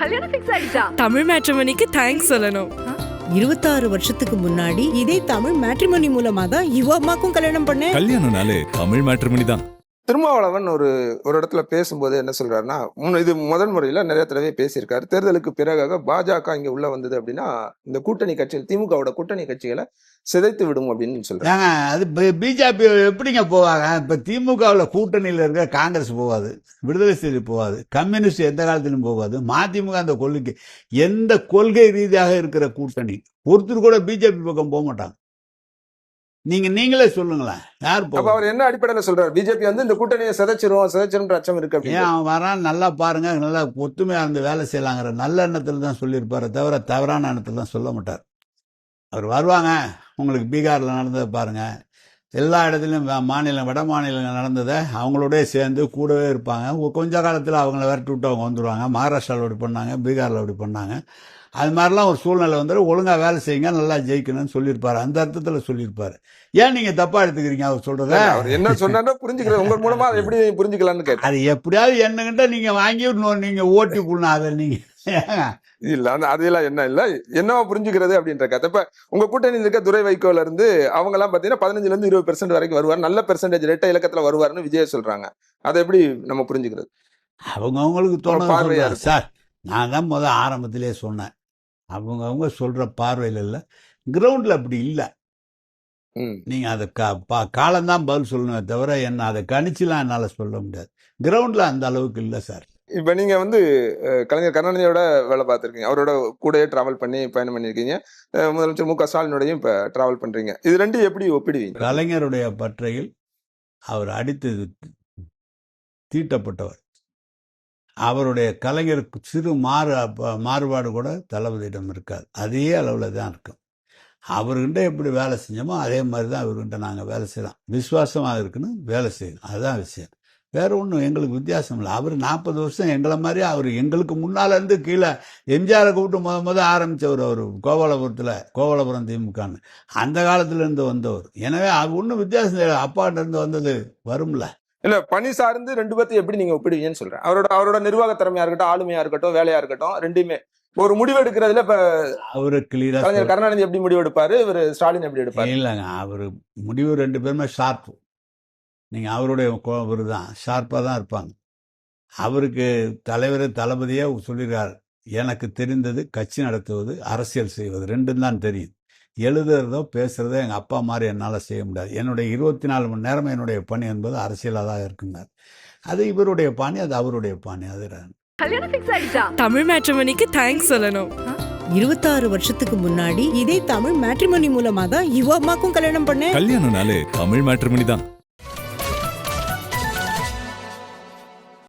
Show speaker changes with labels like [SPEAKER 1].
[SPEAKER 1] கல்யாணம் ஃபிக்ஸ் ஆயிடுச்சா?
[SPEAKER 2] தமிழ் மேட்ரிமோனிக்கு தேங்க்ஸ் சொல்லணும்.
[SPEAKER 3] 26 வருஷத்துக்கு முன்னாடி இதே தமிழ் மேட்ரிமோனி மூலமா தான் இவ அம்மாக்கும் கல்யாணம் பண்ணேன்.
[SPEAKER 4] கல்யாணம்னாலே தமிழ் மேட்ரிமோனி தான்.
[SPEAKER 5] திருமாவளவன் ஒரு இடத்துல பேசும்போது என்ன சொல்றாருன்னா, இது முதல் முறையில நிறைய தடவை பேசியிருக்காரு. தேர்தலுக்கு பிறகாக பாஜக இங்க உள்ள வந்தது அப்படின்னா இந்த கூட்டணி கட்சிகள், திமுகவோட கூட்டணி கட்சிகளை சிதைத்து விடும் அப்படின்னு சொல்றாங்க.
[SPEAKER 6] அது பிஜேபி எப்படிங்க போவாங்க? இப்ப திமுகவில் கூட்டணியில் இருக்க காங்கிரஸ் போகாது, விடுதலை சிறுத்தை போகாது, கம்யூனிஸ்ட் எந்த காலத்திலும் போகாது. மதிமுக அந்த கொள்கைக்கு எந்த கொள்கை ரீதியாக இருக்கிற கூட்டணி ஒருத்தர் கூட பிஜேபி பக்கம் போக மாட்டாங்க. நீங்களே சொல்லுங்களேன், யார்
[SPEAKER 5] அப்ப அவர் என்ன அடிப்படையில சொல்றாரு? பிஜேபி வந்து இந்த கூட்டணியை சிதைச்சிரும் அச்சம் இருக்கு.
[SPEAKER 6] ஏன் அவன் வரான், நல்லா பாருங்க, நல்லா ஒத்துமையா இருந்து வேலை செய்யலாங்கிற நல்ல எண்ணத்துல தான் சொல்லியிருப்பாரு தவிர தவறான எண்ணத்துல தான் சொல்ல மாட்டார். அவர் வருவாங்க, உங்களுக்கு பீகார்ல நடந்ததை பாருங்க, எல்லா இடத்துலையும் வட மாநிலங்கள் நடந்ததை அவங்களோடய சேர்ந்து கூடவே இருப்பாங்க. கொஞ்ச காலத்தில் அவங்கள விரட்டி விட்டு அவங்க வந்துடுவாங்க. மகாராஷ்டிராவில் அப்படி பண்ணாங்க, பீகாரில் அப்படி பண்ணாங்க. அது மாதிரிலாம் ஒரு சூழ்நிலை வந்துடும். ஒழுங்காக வேலை செய்யுங்க, நல்லா ஜெயிக்கணும்னு சொல்லியிருப்பாரு. அந்த அர்த்தத்தில் சொல்லியிருப்பாரு. ஏன் நீங்க தப்பா எடுத்துக்கிறீங்க அவர் சொல்றத?
[SPEAKER 5] அவர் என்ன சொன்னா புரிஞ்சுக்கிறது உங்க மூலமா அதை எப்படி புரிஞ்சுக்கலாம்னு கேட்டேன்.
[SPEAKER 6] அது எப்படியாவது என்னகிட்ட நீங்க வாங்கி நீங்க ஓட்டி போடணும். அதை நீங்க
[SPEAKER 5] இல்ல அதெல்லாம் என்ன இல்ல என்னவா புரிஞ்சுக்கிறது அப்படின்ற கதை. இப்ப உங்க கூட்டணியில் இருக்க துரை வைகோல இருந்து அவங்க எல்லாம் பாத்தீங்கன்னா 15% வரைக்கும் வருவார், நல்ல பெர்சன்டேஜ் ரெட்டை இலக்கத்துல வருவாருன்னு விஜய் சொல்றாங்க. அதை எப்படி நம்ம புரிஞ்சுக்கிறது?
[SPEAKER 6] அவங்களுக்கு தோணுது சார். நான் தான் ஆரம்பத்திலே சொன்னேன், அவங்க சொல்ற பார்வையில் இல்ல, கிரவுண்ட்ல அப்படி இல்லை. நீங்க அதை காலம்தான் பதில் சொல்லணுமே தவிர என்ன அதை கணிச்சுலாம் என்னால சொல்ல முடியாது. கிரவுண்ட்ல அந்த அளவுக்கு இல்லை சார்.
[SPEAKER 5] இப்ப நீங்க வந்து கலைஞர் கருணாநிதியோட வேலை பார்த்திருக்கீங்க, அவரோட கூடயே டிராவல் பண்ணி பயணம் பண்ணிருக்கீங்க. முதலமைச்சர் மு.க. ஸ்டாலினோடையும் இப்ப டிராவல் பண்றீங்க. இது ரெண்டும் எப்படி ஒப்பிடுவீங்க?
[SPEAKER 6] கலைஞருடைய பற்றையில் அவர் அடித்து தீட்டப்பட்டவர். அவருடைய கலைஞருக்கு சிறு மாறுபாடு கூட தளபதியிடம் இருக்காது. அதே அளவில் தான் இருக்கும். அவர்கிட்ட எப்படி வேலை செஞ்சோமோ அதே மாதிரி தான் அவர்கிட்ட நாங்கள் வேலை செய்யலாம். விசுவாசமாக இருக்குன்னு வேலை செய்யணும், அதுதான் விஷயம். வேற ஒன்றும் எங்களுக்கு வித்தியாசம் இல்லை. அவர் 40 வருஷம் எங்களை மாதிரி, அவர் எங்களுக்கு முன்னால இருந்து கீழே எம்ஜிஆரை கூப்பிட்டு முத ஆரம்பிச்சவர். அவர் கோவலபுரம் திமுகன்னு அந்த காலத்துல இருந்து வந்தவர். எனவே அது ஒன்றும் வித்தியாசம் இல்லை. அப்பாட்ட இருந்து வந்தது வரும்ல.
[SPEAKER 5] இல்ல பணி சார்ந்து ரெண்டு பேர்த்தையும் எப்படி நீங்க ஒப்பிடுவீங்கன்னு சொல்றேன். அவரோட நிர்வாக திறமையா இருக்கட்டும், ஆளுமையா இருக்கட்டும், வேலையா இருக்கட்டும், ரெண்டுமே ஒரு முடிவு எடுக்கிறதுல இப்ப
[SPEAKER 6] அவரு கிளியரா
[SPEAKER 5] கலைஞர் கருணாநிதி எப்படி முடிவு எடுப்பாரு, இவர் ஸ்டாலின் எப்படி எடுப்பாரு?
[SPEAKER 6] இல்லைங்க, அவரு முடிவு ரெண்டு பேருமே ஷார்ப். நீங்க அவருடைய இவர் தான் ஷார்ப்பா தான் இருப்பாங்க. அவருக்கு தலைவர் தளபதியே சொல்லியிருக்காரு, எனக்கு தெரிந்தது கட்சி நடத்துவது, அரசியல் செய்வது ரெண்டும் தான் தெரியும். எழுதுறதோ பேசுறதோ எங்கள் அப்பா மாதிரி என்னால் செய்ய முடியாது. என்னுடைய 24 மணி நேரம் என்னுடைய பணி என்பது அரசியலாக தான் இருக்குங்கிறார். அது இவருடைய பாணி, அது அவருடைய பாணி. அது
[SPEAKER 1] கல்யாணம் ஃபிக்ஸ் ஆயிடுச்சா?
[SPEAKER 2] தமிழ் மேட்ரிமோனிக்கு தேங்க்ஸ் சொல்லணும்.
[SPEAKER 3] 26 வருஷத்துக்கு முன்னாடி இதே தமிழ் மேட்ரிமோனி மூலமா தான் இவ அம்மாக்கும் கல்யாணம் பண்ணேன்.
[SPEAKER 4] கல்யாணம்னாலே தமிழ் மேட்ரிமோனி தான்.